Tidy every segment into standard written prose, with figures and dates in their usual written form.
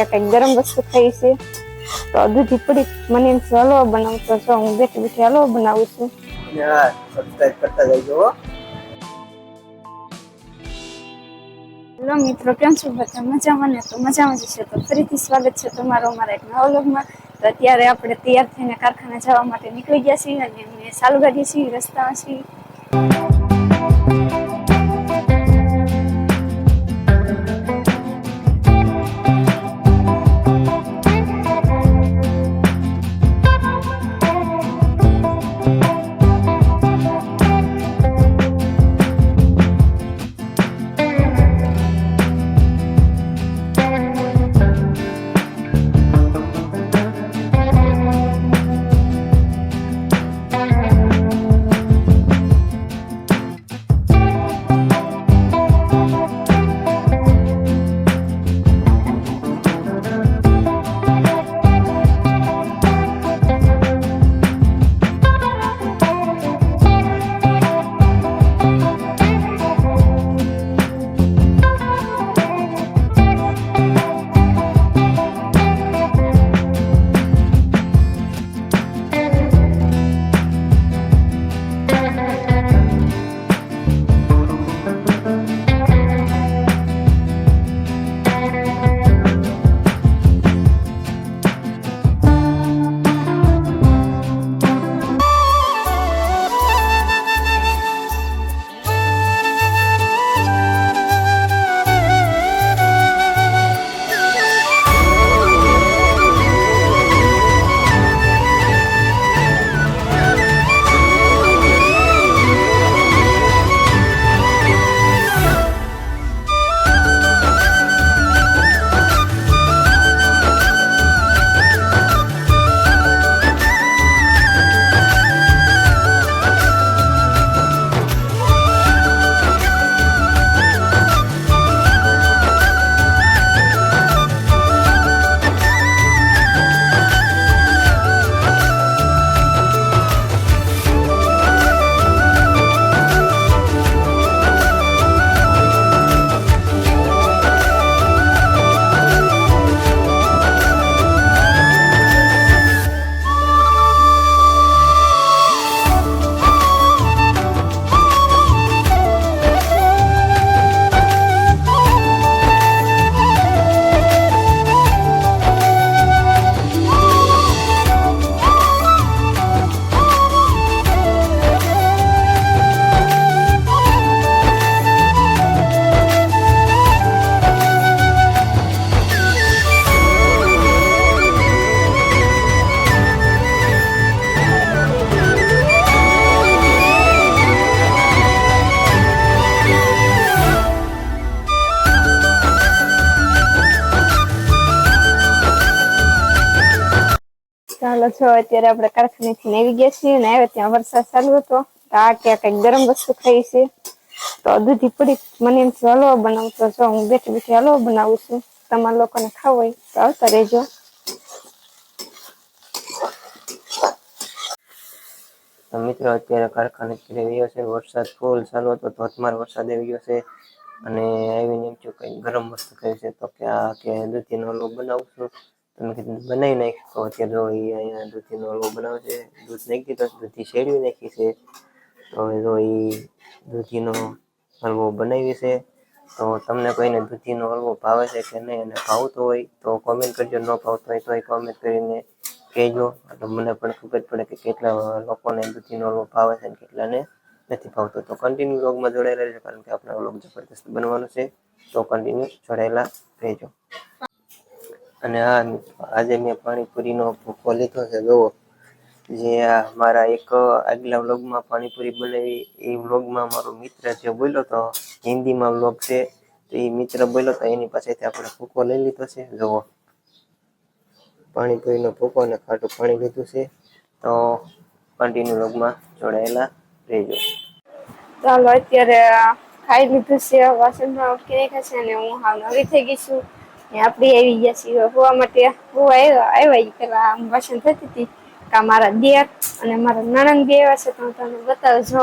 કંઈક ગરમ વસ્તુ ખાઈ છે. તો દૂધી પડી મને એમ હલવો બનાવતો છો. હું બેઠી બેઠી હલવો બનાવું છું. સબસ્ક્રાઇબ કરતા જજો. હેલો મિત્રો, કેમ છો બધા? મજામાં ને? તો મજામાં જ છે. તો ફરીથી સ્વાગત છે તમારો અમારા એક નવા વ્લોગમાં. તો અત્યારે આપણે તૈયાર થઈને કારખાને જવા માટે નીકળી ગયા છીએ અને ચાલુ કરીએ છીએ, રસ્તામાં છીએ. ચાલો છો, અત્યારે આપણે કારખાનેથી આવી ગયા છીએ ને આવ્યા ત્યાં વરસાદ ચાલુ હતો. આ ક્યાં કંઈક ગરમ વસ્તુ ખાઈ છે. તો દૂધી પડી મને એમ હલવો બનાવતો છો. હું બેઠી બેઠી હલવો બનાવું છું. તમારા લોકોને ખાવો હોય તો આવતા રહેજો. મિત્રો અત્યારે કારખાને રહ્યો છે. વરસાદ ફૂલ ચાલુ હતો, ધોધમાર વરસાદ આવી ગયો છે. અને આવીને એમ થયું કંઈક ગરમ વસ્તુ ખાઈ છે. તો કે દૂધીનો હલવો બનાવું છું. તમે કીધું બનાવી નાખ. તો અત્યારે જો અહીંયા દૂધીનો હલવો બનાવે છે. દૂધ નાખી દીધો, દૂધી શેરવી નાખી છે. તો હવે જો દૂધીનો હલવો બનાવી છે. તો તમને કોઈને દૂધીનો હલવો ભાવે છે કે નહીં, અને ભાવતો હોય તો કોમેન્ટ કરજો. ન ભાવતો હોય તો કોમેન્ટ કરીને કહેજો. એટલે મને પણ ખબર પડે કે કેટલા લોકોને દૂધીનો હલવો ભાવે છે અને કેટલાને નથી ભાવતો. તો કન્ટિન્યુ વ્લોગમાં જોડાયેલા રહેજો, કારણ કે આપણો વ્લોગ જબરદસ્ત બનવાનો છે. તો કન્ટિન્યુ જોડાયેલા રહેજો. અને હા, આજે મેં પાણીપુરીનો ભૂકો લીધો છે. જોવો, જે મારા એક આગલા વ્લોગમાં પાણીપુરી બનાવી એ વ્લોગમાં મારો મિત્ર જે બોલ્યો તો, હિન્દીમાં વ્લોગ છે, તો એ મિત્ર બોલ્યો તો એની પાસેથી આપણે ભૂકો લઈ લીધો છે. જોવો, પાણીપુરીનો ભૂકો અને ખાટું પાણી લીધું છે. તો કન્ટિન્યુ વ્લોગમાં જોડાયેલા રહેજો. ચાલો, અત્યારે ખાઈ લીધું છે, વાસણમાં ઉટકી નાખ્યા છે અને હું હાવ નવરી થઈ ગઈ છું. આપણે આવી ગયા છીએ હોવા માટે. હોવા આવ્યા પેલા વાસણ થતી હતી. મારા દિયર અને મારા નણંદ બે એવા છે. તો હું તમને બતાવું. જો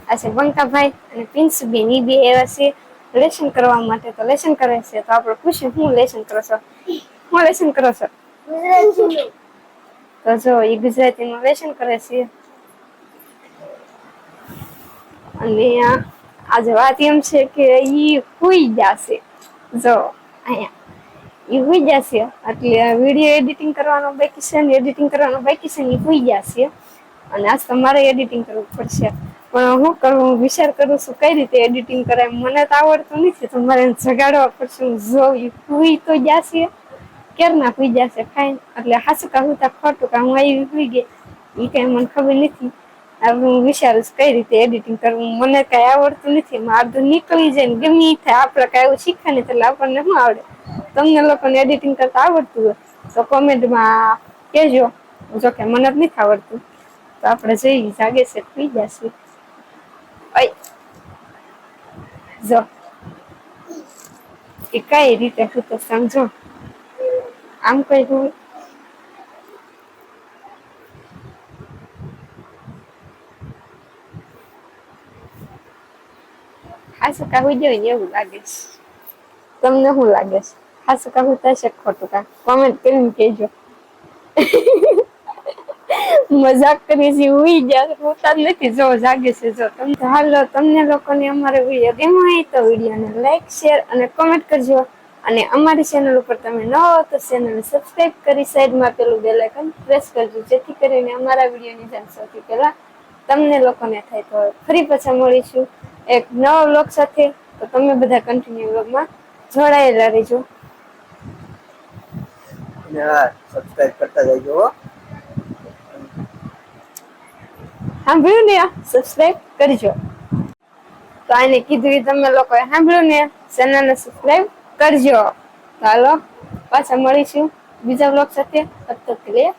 આ છે બંકાભાઈ અને પિન્સુબેન. એ બે એવા છે લેસન કરવા માટે. તો લેસન કરે છે. તો આપણે પૂછ્યું, હું લેસન કરો છો? હું લેસન કરો છો? તો જો એ ગુજરાતીમાં લેસન કરે છે. અને આજે વાત એમ છે કે ઈ હુઈ જશે. જો અહીંયા ઈ હુઈ જશે એટલે વિડીયો એડિટિંગ કરવાનો બાકી છે ને એડિટિંગ કરવાનો બાકી છે ને ઈ હુઈ જશે. અને આજ તમારે એડિટિંગ કરવું પડશે. પણ હું કરું વિચાર કરું છું કઈ રીતે એડિટિંગ કરાય. મને તો આવડતું નથી તો મારે જગાડવા પડશે. હું જોઉં હુઈ તો જશે. ક્યારના હુઈ જશે ફાઈન. એટલે હાસુ કા હું ખોટું કા હું આવી હુઈ ગઈ ઈ કઈ મને ખબર નથી. હવે હું વિચારું છું કઈ રીતે એડિટિંગ કરવું. મને કઈ આવડતું નથી. મારું નીકળી જાય ને ગમે ઈ થાય. આપણે કઈ એવું શીખ્યા નથી એટલે આપણને શું આવડે. તમને લોકોને એડિટિંગ કરતા આવડતું હોય તો કોમેન્ટમાં કહેજો. જોકે મને જ નથી આવડતું. તો આપણે જઈ જાગે છે સુઈ જશે. જો એ કઈ રીતે હું તો સમજો આમ કઈ હું હાસુ કા હુઈ જાય ને એવું લાગે છે. તમને શું લાગે છે? હાસુ કા હું થશે ખોટું કા કોમેન્ટ કરીને કહેજો. મજાક કરી છે હુઈ ગયા હોતા નથી. જો જાગે છે. જો તમને હાલો તમને લોકોને અમારો વિડીયો ગમ્યો હોય તો વિડીયોને લાઈક શેર અને કોમેન્ટ કરજો. અને અમારી ચેનલ ઉપર તમે ન હો તો ચેનલને સબસ્ક્રાઇબ કરી સાઈડમાં પેલું બેલ આઇકન પ્રેસ કરજો જેથી કરીને અમારા વિડીયોની જાણ સૌથી પહેલા તમને લોકોને થાય. તો ફરી પાછા મળીશું એક નવા વ્લોગ સાથે. તો તમે બધા કન્ટિન્યુ વ્લોગમાં જોડાયેલા રહેજો. સબસ્ક્રાઇબ કરતા જજો. સાંભળ્યું ને? સબસ્ક્રાઇબ કરજો. તો આને કીધું તમે લોકોએ સાંભળ્યું ને? ચેનલને સબસ્ક્રાઇબ કરજો. ચાલો પાછા મળીશું બીજા વ્લોગ સાથે. તબ તક કે લીએ